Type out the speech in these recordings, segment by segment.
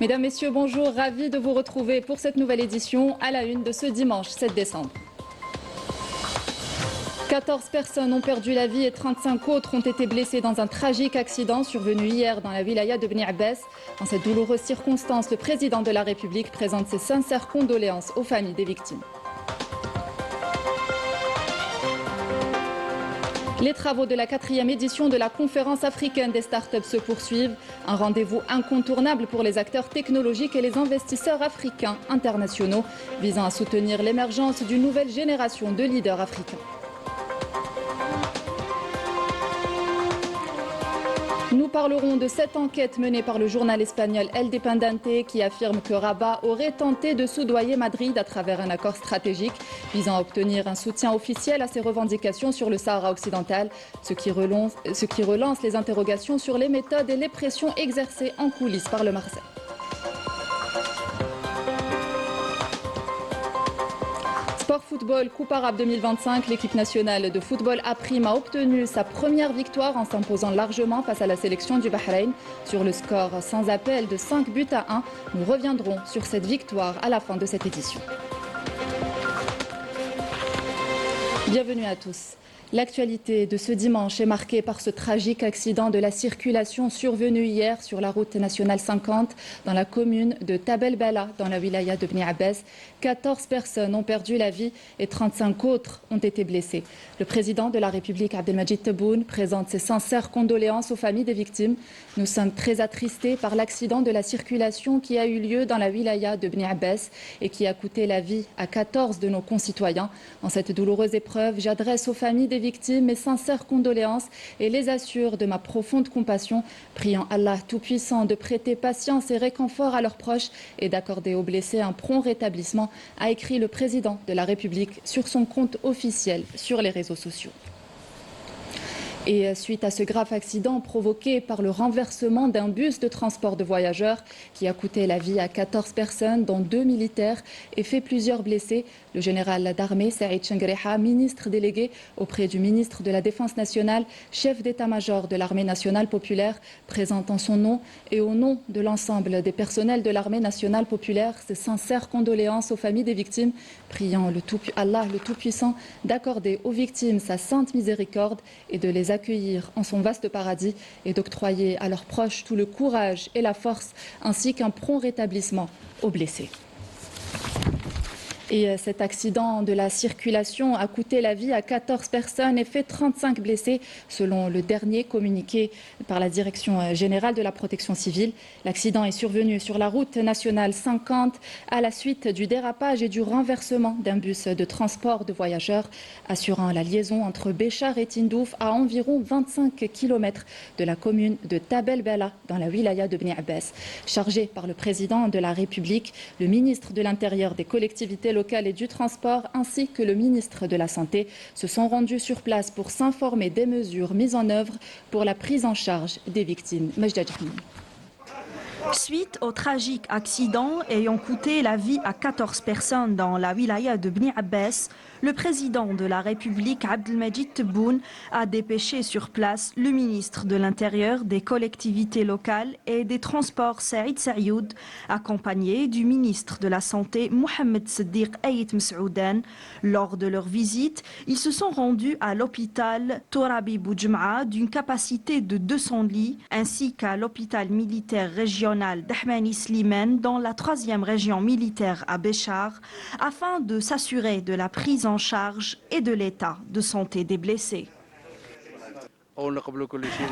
Mesdames, Messieurs, bonjour, ravi de vous retrouver pour cette nouvelle édition à la une de ce dimanche 7 décembre. 14 personnes ont perdu la vie et 35 autres ont été blessées dans un tragique accident survenu hier dans la wilaya de Bni Abbas. Dans cette douloureuse circonstance, le président de la République présente ses sincères condoléances aux familles des victimes. Les travaux de la 4e édition de la conférence africaine des startups se poursuivent. Un rendez-vous incontournable pour les acteurs technologiques et les investisseurs africains internationaux visant à soutenir l'émergence d'une nouvelle génération de leaders africains. Nous parlerons de cette enquête menée par le journal espagnol El Dependente qui affirme que Rabat aurait tenté de soudoyer Madrid à travers un accord stratégique visant à obtenir un soutien officiel à ses revendications sur le Sahara occidental, ce qui relance les interrogations sur les méthodes et les pressions exercées en coulisses par le Marseille. Sport football, Coupe arabe 2025, l'équipe nationale de football A-Prime a obtenu sa première victoire en s'imposant largement face à la sélection du Bahreïn sur le score sans appel de 5-1. Nous reviendrons sur cette victoire à la fin de cette édition. Bienvenue à tous. L'actualité de ce dimanche est marquée par ce tragique accident de la circulation survenu hier sur la route nationale 50 dans la commune de Tabel Bala, dans la wilaya de Bni Abbas. 14 personnes ont perdu la vie et 35 autres ont été blessées. Le président de la République, Abdelmadjid Tebboune, présente ses sincères condoléances aux familles des victimes. Nous sommes très attristés par l'accident de la circulation qui a eu lieu dans la wilaya de Bni Abbas et qui a coûté la vie à 14 de nos concitoyens. En cette douloureuse épreuve, j'adresse aux familles des victimes mes sincères condoléances et les assure de ma profonde compassion, priant Allah Tout-Puissant de prêter patience et réconfort à leurs proches et d'accorder aux blessés un prompt rétablissement, a écrit le président de la République sur son compte officiel sur les réseaux sociaux. Et suite à ce grave accident provoqué par le renversement d'un bus de transport de voyageurs qui a coûté la vie à 14 personnes, dont 2 militaires, et fait plusieurs blessés, le général d'armée Saïd Chengreha, ministre délégué auprès du ministre de la Défense nationale, chef d'état-major de l'armée nationale populaire, présente en son nom et au nom de l'ensemble des personnels de l'armée nationale populaire ses sincères condoléances aux familles des victimes, priant Allah le Tout-Puissant d'accorder aux victimes sa sainte miséricorde et de les accueillir en son vaste paradis et d'octroyer à leurs proches tout le courage et la force ainsi qu'un prompt rétablissement aux blessés. Et cet accident de la circulation a coûté la vie à 14 personnes et fait 35 blessés, selon le dernier communiqué par la Direction générale de la protection civile. L'accident est survenu sur la route nationale 50 à la suite du dérapage et du renversement d'un bus de transport de voyageurs assurant la liaison entre Béchar et Tindouf à environ 25 km de la commune de Tabel Bala dans la wilaya de Bni Abbas. Chargé par le président de la République, le ministre de l'Intérieur, des collectivités locales et du transport ainsi que le ministre de la Santé se sont rendus sur place pour s'informer des mesures mises en œuvre pour la prise en charge des victimes. Majda Jahmi. Suite au tragique accident ayant coûté la vie à 14 personnes dans la wilaya de Bni Abbas, le président de la République, Abdelmadjid Tebboune, a dépêché sur place le ministre de l'Intérieur, des collectivités locales et des transports, Saïd Saïoud, accompagné du ministre de la Santé, Mohamed Siddiq Ayit Msoudan. Lors de leur visite, ils se sont rendus à l'hôpital Tourabi Boudjma'a d'une capacité de 200 lits, ainsi qu'à l'hôpital militaire régional d'Ahmani Slimane dans la 3e région militaire à Béchar, afin de s'assurer de la prise en charge et de l'état de santé des blessés.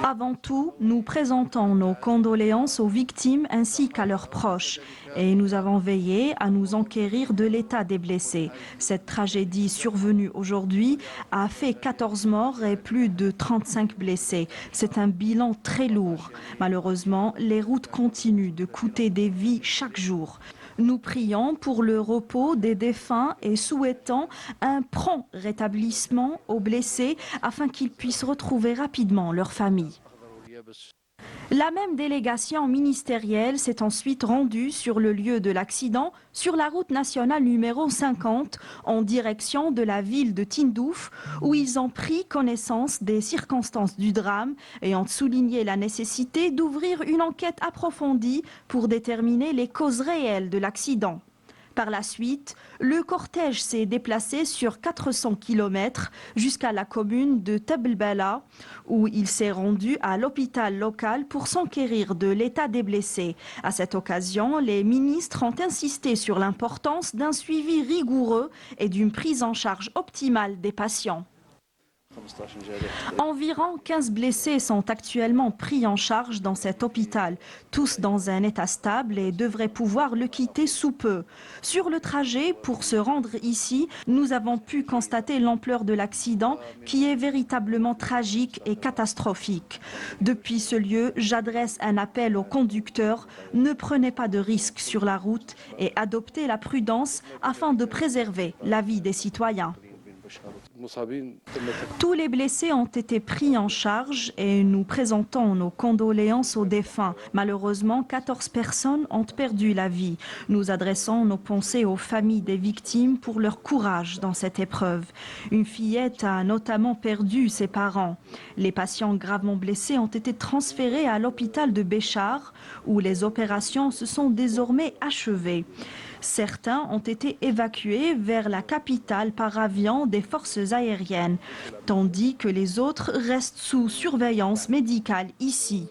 Avant tout, nous présentons nos condoléances aux victimes ainsi qu'à leurs proches et nous avons veillé à nous enquérir de l'état des blessés. Cette tragédie survenue aujourd'hui a fait 14 morts et plus de 35 blessés. C'est un bilan très lourd. Malheureusement, les routes continuent de coûter des vies chaque jour. Nous prions pour le repos des défunts et souhaitons un prompt rétablissement aux blessés afin qu'ils puissent retrouver rapidement leur famille. La même délégation ministérielle s'est ensuite rendue sur le lieu de l'accident, sur la route nationale numéro 50, en direction de la ville de Tindouf, où ils ont pris connaissance des circonstances du drame et ont souligné la nécessité d'ouvrir une enquête approfondie pour déterminer les causes réelles de l'accident. Par la suite, le cortège s'est déplacé sur 400 km jusqu'à la commune de Tebelbala, où il s'est rendu à l'hôpital local pour s'enquérir de l'état des blessés. À cette occasion, les ministres ont insisté sur l'importance d'un suivi rigoureux et d'une prise en charge optimale des patients. Environ 15 blessés sont actuellement pris en charge dans cet hôpital, tous dans un état stable et devraient pouvoir le quitter sous peu. Sur le trajet pour se rendre ici, nous avons pu constater l'ampleur de l'accident qui est véritablement tragique et catastrophique. Depuis ce lieu, j'adresse un appel aux conducteurs, ne prenez pas de risques sur la route et adoptez la prudence afin de préserver la vie des citoyens. Tous les blessés ont été pris en charge et nous présentons nos condoléances aux défunts. Malheureusement, 14 personnes ont perdu la vie. Nous adressons nos pensées aux familles des victimes pour leur courage dans cette épreuve. Une fillette a notamment perdu ses parents. Les patients gravement blessés ont été transférés à l'hôpital de Béchar, où les opérations se sont désormais achevées. Certains ont été évacués vers la capitale par avion des forces aériennes, tandis que les autres restent sous surveillance médicale ici.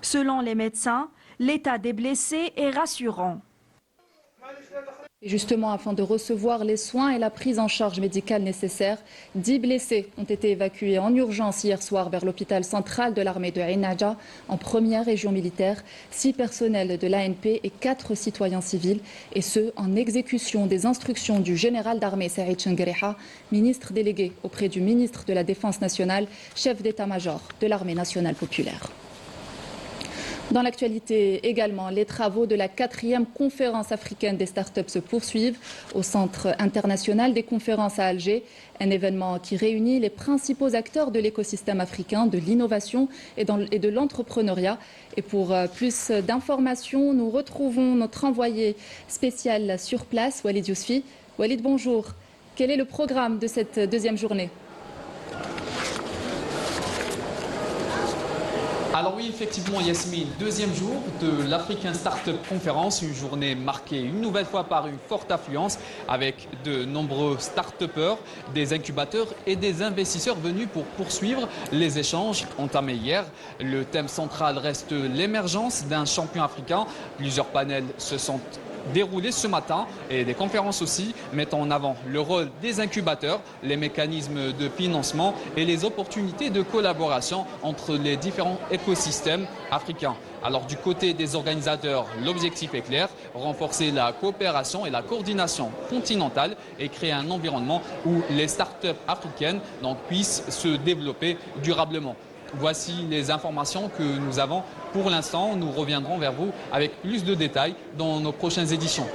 Selon les médecins, l'état des blessés est rassurant. Et justement, afin de recevoir les soins et la prise en charge médicale nécessaires, 10 blessés ont été évacués en urgence hier soir vers l'hôpital central de l'armée de Ain Nadja, en première région militaire, 6 personnels de l'ANP et 4 citoyens civils, et ce, en exécution des instructions du général d'armée Saïd Chenguereha, ministre délégué auprès du ministre de la Défense nationale, chef d'état-major de l'armée nationale populaire. Dans l'actualité également, les travaux de la 4e conférence africaine des startups se poursuivent au Centre international des conférences à Alger, un événement qui réunit les principaux acteurs de l'écosystème africain, de l'innovation et de l'entrepreneuriat. Et pour plus d'informations, nous retrouvons notre envoyé spécial sur place, Walid Yousfi. Walid, bonjour. Quel est le programme de cette deuxième journée ? Alors oui, effectivement, Yasmine, deuxième jour de l'African Startup Conference, une journée marquée une nouvelle fois par une forte affluence avec de nombreux start-upers, des incubateurs et des investisseurs venus pour poursuivre les échanges entamés hier. Le thème central reste l'émergence d'un champion africain. Plusieurs panels se sont déroulés ce matin et des conférences aussi mettant en avant le rôle des incubateurs, les mécanismes de financement et les opportunités de collaboration entre les différents écosystèmes africains. Alors du côté des organisateurs, l'objectif est clair, renforcer la coopération et la coordination continentale et créer un environnement où les startups africaines puissent se développer durablement. Voici les informations que nous avons pour l'instant. Nous reviendrons vers vous avec plus de détails dans nos prochaines éditions.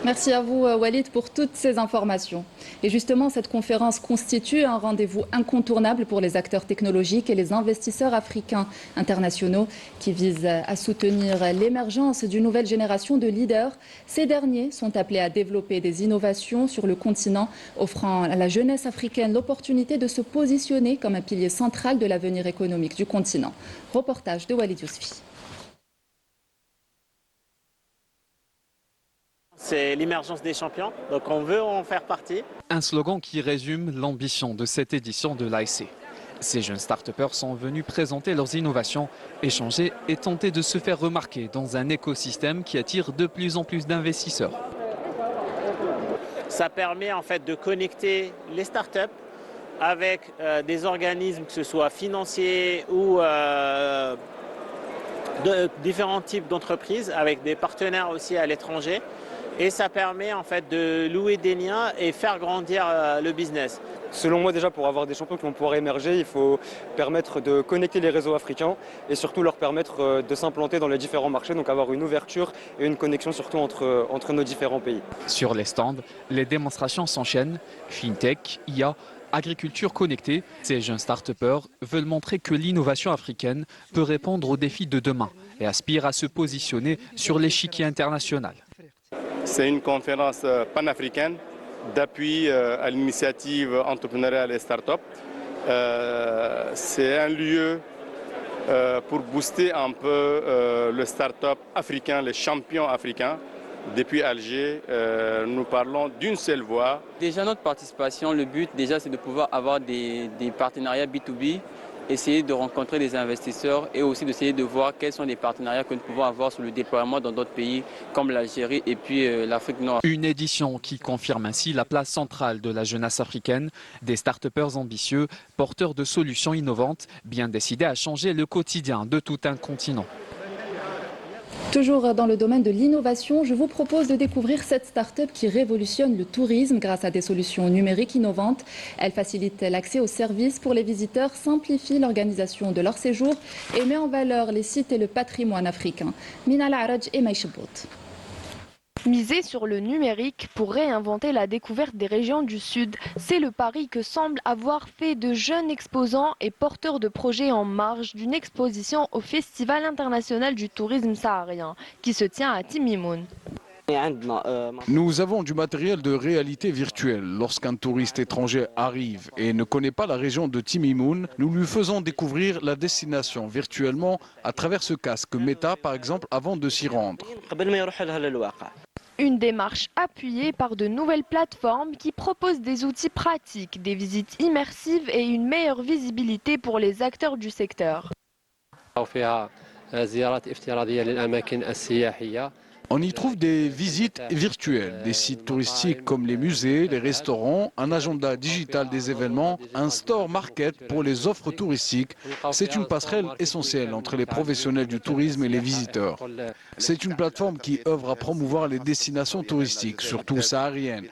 Merci à vous, Walid, pour toutes ces informations. Et justement, cette conférence constitue un rendez-vous incontournable pour les acteurs technologiques et les investisseurs africains internationaux qui visent à soutenir l'émergence d'une nouvelle génération de leaders. Ces derniers sont appelés à développer des innovations sur le continent, offrant à la jeunesse africaine l'opportunité de se positionner comme un pilier central de l'avenir économique du continent. Reportage de Walid Yousfi. C'est l'émergence des champions, donc on veut en faire partie. Un slogan qui résume l'ambition de cette édition de l'AIC. Ces jeunes start-upers sont venus présenter leurs innovations, échanger et tenter de se faire remarquer dans un écosystème qui attire de plus en plus d'investisseurs. Ça permet en fait de connecter les start-up avec des organismes, que ce soit financiers ou de différents types d'entreprises, avec des partenaires aussi à l'étranger. Et ça permet en fait de louer des liens et faire grandir le business. Selon moi, déjà, pour avoir des champions qui vont pouvoir émerger, il faut permettre de connecter les réseaux africains et surtout leur permettre de s'implanter dans les différents marchés, donc avoir une ouverture et une connexion surtout entre nos différents pays. Sur les stands, les démonstrations s'enchaînent. FinTech, IA, Agriculture connectée, ces jeunes start-upers veulent montrer que l'innovation africaine peut répondre aux défis de demain et aspirent à se positionner sur l'échiquier international. C'est une conférence panafricaine d'appui à l'initiative entrepreneuriale et start-up. C'est un lieu pour booster un peu le start-up africain, les champions africains. Depuis Alger, nous parlons d'une seule voix. Déjà notre participation, le but déjà c'est de pouvoir avoir des partenariats B2B, essayer de rencontrer des investisseurs et aussi d'essayer de voir quels sont les partenariats que nous pouvons avoir sur le déploiement dans d'autres pays comme l'Algérie et puis l'Afrique Nord. Une édition qui confirme ainsi la place centrale de la jeunesse africaine, des start-upers ambitieux, porteurs de solutions innovantes, bien décidés à changer le quotidien de tout un continent. Toujours dans le domaine de l'innovation, je vous propose de découvrir cette start-up qui révolutionne le tourisme grâce à des solutions numériques innovantes. Elle facilite l'accès aux services pour les visiteurs, simplifie l'organisation de leur séjour et met en valeur les sites et le patrimoine africain. Mina Al-Araj et Maïchebout. Miser sur le numérique pour réinventer la découverte des régions du Sud, c'est le pari que semblent avoir fait de jeunes exposants et porteurs de projets en marge d'une exposition au Festival international du tourisme saharien qui se tient à Timimoun. Nous avons du matériel de réalité virtuelle. Lorsqu'un touriste étranger arrive et ne connaît pas la région de Timimoun, nous lui faisons découvrir la destination virtuellement à travers ce casque Meta par exemple avant de s'y rendre. Une démarche appuyée par de nouvelles plateformes qui proposent des outils pratiques, des visites immersives et une meilleure visibilité pour les acteurs du secteur. On y trouve des visites virtuelles, des sites touristiques comme les musées, les restaurants, un agenda digital des événements, un store market pour les offres touristiques. C'est une passerelle essentielle entre les professionnels du tourisme et les visiteurs. C'est une plateforme qui œuvre à promouvoir les destinations touristiques, surtout sahariennes,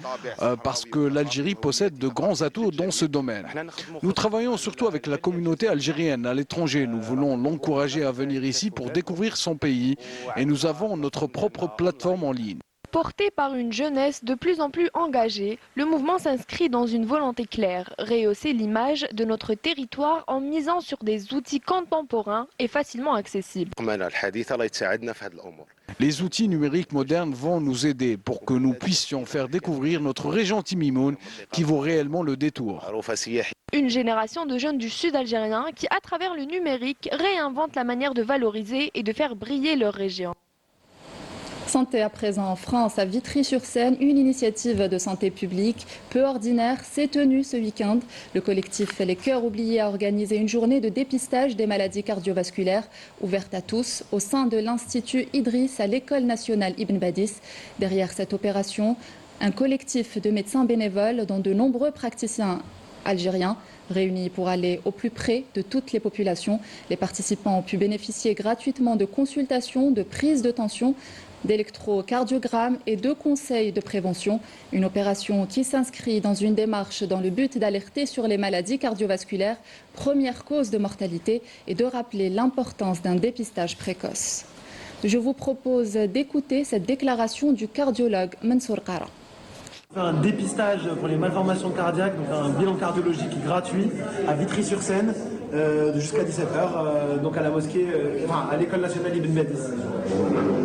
parce que l'Algérie possède de grands atouts dans ce domaine. Nous travaillons surtout avec la communauté algérienne à l'étranger. Nous voulons l'encourager à venir ici pour découvrir son pays et nous avons notre propre plateforme en ligne. Porté par une jeunesse de plus en plus engagée, le mouvement s'inscrit dans une volonté claire, rehausser l'image de notre territoire en misant sur des outils contemporains et facilement accessibles. Les outils numériques modernes vont nous aider pour que nous puissions faire découvrir notre région Timimoun qui vaut réellement le détour. Une génération de jeunes du sud algérien qui, à travers le numérique, réinventent la manière de valoriser et de faire briller leur région. Santé à présent en France, à Vitry-sur-Seine, une initiative de santé publique peu ordinaire s'est tenue ce week-end. Le collectif Les Cœurs Oubliés a organisé une journée de dépistage des maladies cardiovasculaires ouverte à tous au sein de l'Institut Idriss à l'École nationale Ibn Badis. Derrière cette opération, un collectif de médecins bénévoles dont de nombreux praticiens algériens réunis pour aller au plus près de toutes les populations. Les participants ont pu bénéficier gratuitement de consultations, de prises de tension, d'électrocardiogramme et de conseils de prévention. Une opération qui s'inscrit dans une démarche dans le but d'alerter sur les maladies cardiovasculaires, première cause de mortalité, et de rappeler l'importance d'un dépistage précoce. Je vous propose d'écouter cette déclaration du cardiologue Mansour Qara. On fait un dépistage pour les malformations cardiaques, donc un bilan cardiologique gratuit à Vitry-sur-Seine jusqu'à 17h, donc à la mosquée, à l'école nationale Ibn Badis.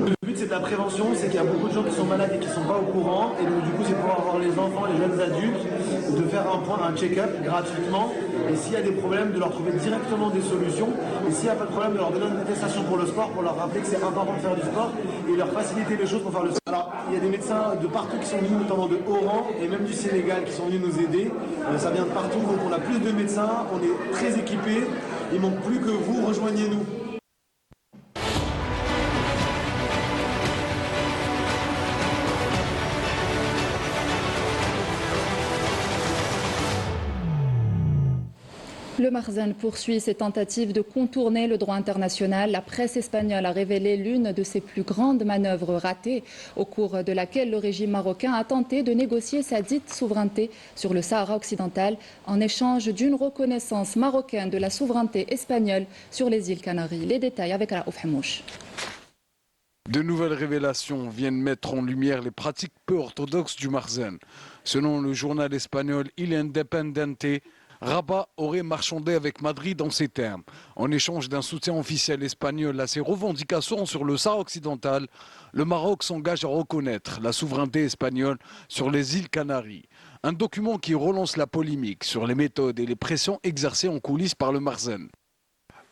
Le but c'est de la prévention, c'est qu'il y a beaucoup de gens qui sont malades et qui ne sont pas au courant, et donc du coup c'est pouvoir avoir les enfants, les jeunes adultes, de faire un check-up gratuitement, et s'il y a des problèmes de leur trouver directement des solutions, et s'il n'y a pas de problème de leur donner une attestation pour le sport, pour leur rappeler que c'est important de faire du sport et leur faciliter les choses pour faire le sport. Alors il y a des médecins de partout qui sont venus, notamment de Oran et même du Sénégal qui sont venus nous aider, ça vient de partout, donc on a plus de médecins, on est très équipés, il manque plus que vous, rejoignez-nous. Le Marzane poursuit ses tentatives de contourner le droit international. La presse espagnole a révélé l'une de ses plus grandes manœuvres ratées, au cours de laquelle le régime marocain a tenté de négocier sa dite souveraineté sur le Sahara occidental en échange d'une reconnaissance marocaine de la souveraineté espagnole sur les îles Canaries. Les détails avec Raouf Hamouche. De nouvelles révélations viennent mettre en lumière les pratiques peu orthodoxes du Marzén. Selon le journal espagnol Il Independiente, Rabat aurait marchandé avec Madrid en ces termes. En échange d'un soutien officiel espagnol à ses revendications sur le Sahara occidental, le Maroc s'engage à reconnaître la souveraineté espagnole sur les îles Canaries. Un document qui relance la polémique sur les méthodes et les pressions exercées en coulisses par le Marzén.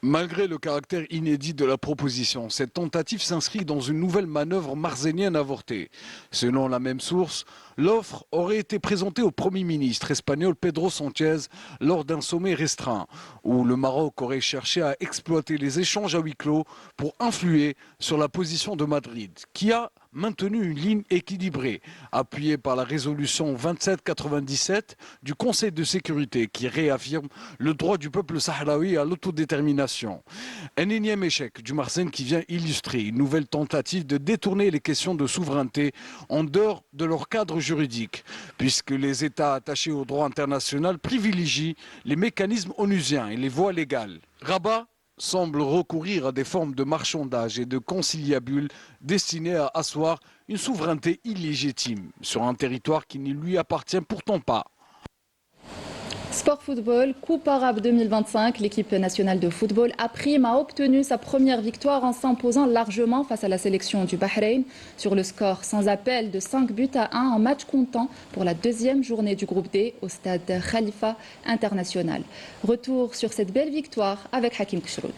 Malgré le caractère inédit de la proposition, cette tentative s'inscrit dans une nouvelle manœuvre marzénienne avortée. Selon la même source, l'offre aurait été présentée au Premier ministre espagnol Pedro Sánchez lors d'un sommet restreint, où le Maroc aurait cherché à exploiter les échanges à huis clos pour influer sur la position de Madrid, qui a maintenu une ligne équilibrée, appuyée par la résolution 2797 du Conseil de sécurité qui réaffirme le droit du peuple sahraoui à l'autodétermination. Un énième échec du Marzén qui vient illustrer une nouvelle tentative de détourner les questions de souveraineté en dehors de leur cadre juridique, puisque les États attachés au droit international privilégient les mécanismes onusiens et les voies légales. Rabat semble recourir à des formes de marchandage et de conciliabule destinées à asseoir une souveraineté illégitime sur un territoire qui ne lui appartient pourtant pas. Sport football, Coupe arabe 2025, l'équipe nationale de football Aprime a obtenu sa première victoire en s'imposant largement face à la sélection du Bahreïn sur le score sans appel de 5-1 en match comptant pour la deuxième journée du groupe D au stade Khalifa International. Retour sur cette belle victoire avec Hakim Kshrout.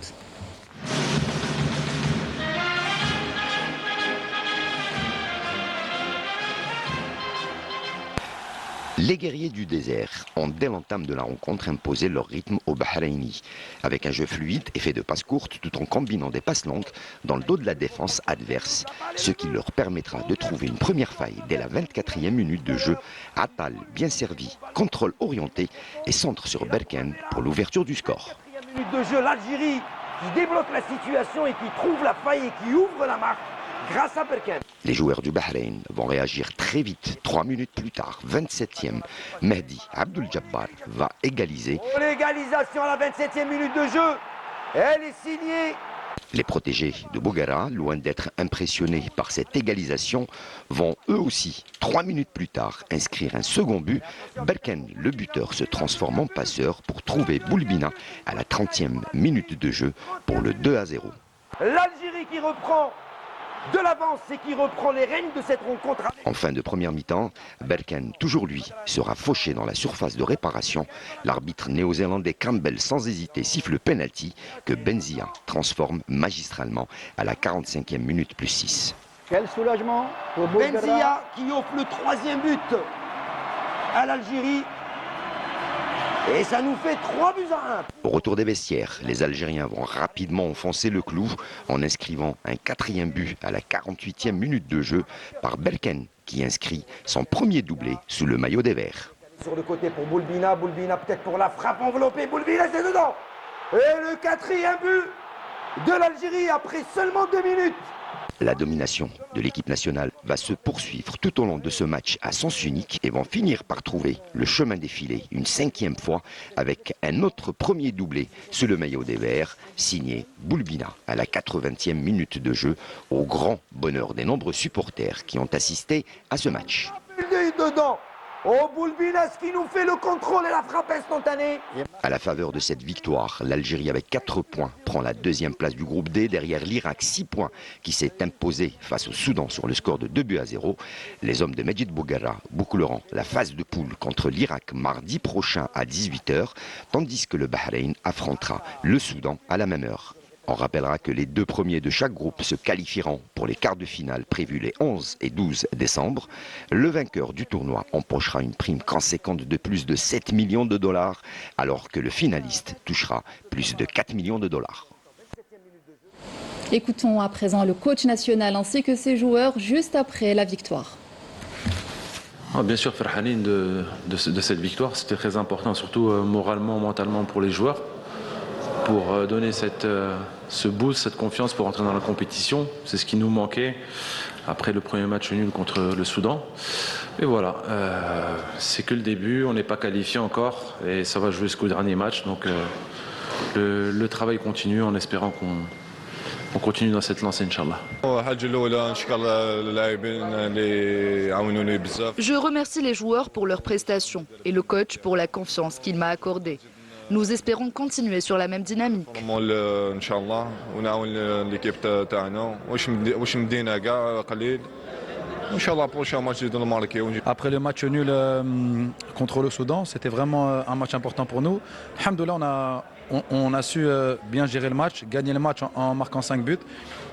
Les guerriers du désert ont dès l'entame de la rencontre imposé leur rythme aux Bahreïnis, avec un jeu fluide et fait de passes courtes tout en combinant des passes longues dans le dos de la défense adverse, ce qui leur permettra de trouver une première faille dès la 24e minute de jeu. Attal bien servi, contrôle orienté et centre sur Berkane pour l'ouverture du score. 24e minute de jeu, l'Algérie qui débloque la situation et qui trouve la faille et qui ouvre la marque grâce à Berkane. Les joueurs du Bahreïn vont réagir très vite. 3 minutes plus tard, 27e, Mehdi Abdul Jabbar va égaliser. L'égalisation à la 27e minute de jeu, elle est signée. Les protégés de Bouguera, loin d'être impressionnés par cette égalisation, vont eux aussi, 3 minutes plus tard, inscrire un second but. Berkane, le buteur, se transforme en passeur pour trouver Boulbina à la 30e minute de jeu pour le 2-0. L'Algérie qui reprend de l'avance et qui reprend les rênes de cette rencontre. En fin de première mi-temps, Berkane, toujours lui, sera fauché dans la surface de réparation. L'arbitre néo-zélandais Campbell, sans hésiter, siffle le penalty que Benzia transforme magistralement à la 45e minute plus 6. Quel soulagement pour Benzia qui offre le 3e but à l'Algérie. Et ça nous fait 3-1. Au retour des vestiaires, les Algériens vont rapidement enfoncer le clou en inscrivant un 4e but à la 48e minute de jeu par Berkane qui inscrit son premier doublé sous le maillot des Verts. Sur le côté pour Boulbina, Boulbina peut-être pour la frappe enveloppée, Boulbina c'est dedans. Et le 4e but de l'Algérie après seulement 2 minutes. La domination de l'équipe nationale va se poursuivre tout au long de ce match à sens unique et vont finir par trouver le chemin défilé une 5e fois avec un autre premier doublé sous le maillot des Verts, signé Boulbina à la 80e minute de jeu, au grand bonheur des nombreux supporters qui ont assisté à ce match. Dedans. Oh, Boulbina, ce qui nous fait le contrôle et la frappe instantanée. À la faveur de cette victoire, l'Algérie avec 4 points prend la 2e place du groupe D derrière l'Irak, 6 points, qui s'est imposé face au Soudan sur le score de 2-0. Les hommes de Medjid Bouguera boucleront la phase de poule contre l'Irak mardi prochain à 18h, tandis que le Bahreïn affrontera le Soudan à la même heure. On rappellera que les 2 premiers de chaque groupe se qualifieront pour les quarts de finale prévus les 11 et 12 décembre. Le vainqueur du tournoi empochera une prime conséquente de plus de 7 millions de dollars, alors que le finaliste touchera plus de 4 millions de dollars. Écoutons à présent le coach national ainsi que ses joueurs juste après la victoire. Bien sûr, Ferhanine de cette victoire, c'était très important, surtout moralement, mentalement pour les joueurs, pour donner ce boost, cette confiance pour entrer dans la compétition. C'est ce qui nous manquait après le premier match nul contre le Soudan. Et voilà, c'est que le début, on n'est pas qualifié encore et ça va jouer jusqu'au dernier match. Donc le travail continue en espérant on continue dans cette lancée, Inch'Allah. Je remercie les joueurs pour leurs prestations et le coach pour la confiance qu'il m'a accordée. Nous espérons continuer sur la même dynamique. Après le match nul contre le Soudan, c'était vraiment un match important pour nous. Alhamdoulilah, on a su bien gérer le match, gagner le match en marquant 5 buts.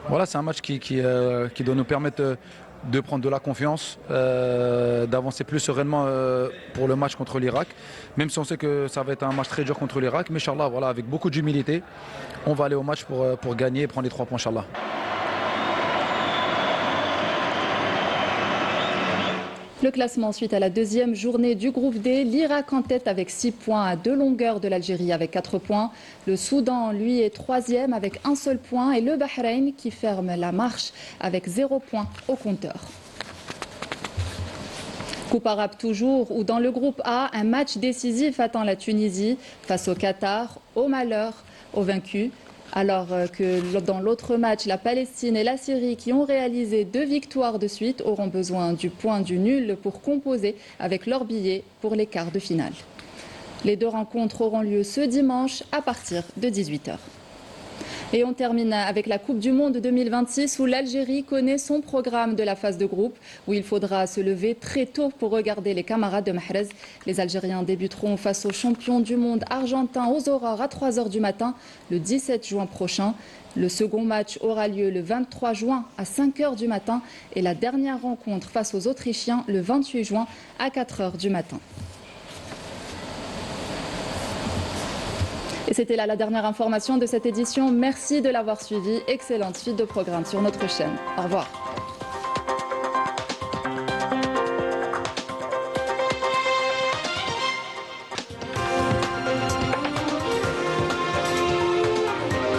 Voilà, c'est un match qui doit nous permettre de prendre de la confiance, d'avancer plus sereinement pour le match contre l'Irak. Même si on sait que ça va être un match très dur contre l'Irak, mais Inch'Allah, voilà, avec beaucoup d'humilité, on va aller au match pour gagner et prendre les 3 points, Inch'Allah. Le classement suite à la deuxième journée du groupe D, l'Irak en tête avec 6 points à 2 longueurs de l'Algérie avec 4 points. Le Soudan, lui, est 3e avec 1 seul point et le Bahreïn qui ferme la marche avec 0 point au compteur. Coupe arabe toujours, où dans le groupe A, un match décisif attend la Tunisie face au Qatar, au malheur, au vaincu. Alors que dans l'autre match, la Palestine et la Syrie, qui ont réalisé 2 victoires de suite, auront besoin du point du nul pour composer avec leur billet pour les quarts de finale. Les 2 rencontres auront lieu ce dimanche à partir de 18h. Et on termine avec la Coupe du Monde 2026 où l'Algérie connaît son programme de la phase de groupe où il faudra se lever très tôt pour regarder les camarades de Mahrez. Les Algériens débuteront face aux champions du monde argentins aux aurores à 3h du matin le 17 juin prochain. Le second match aura lieu le 23 juin à 5h du matin et la dernière rencontre face aux Autrichiens le 28 juin à 4h du matin. Et c'était là la dernière information de cette édition. Merci de l'avoir suivi. Excellente suite de programme sur notre chaîne. Au revoir.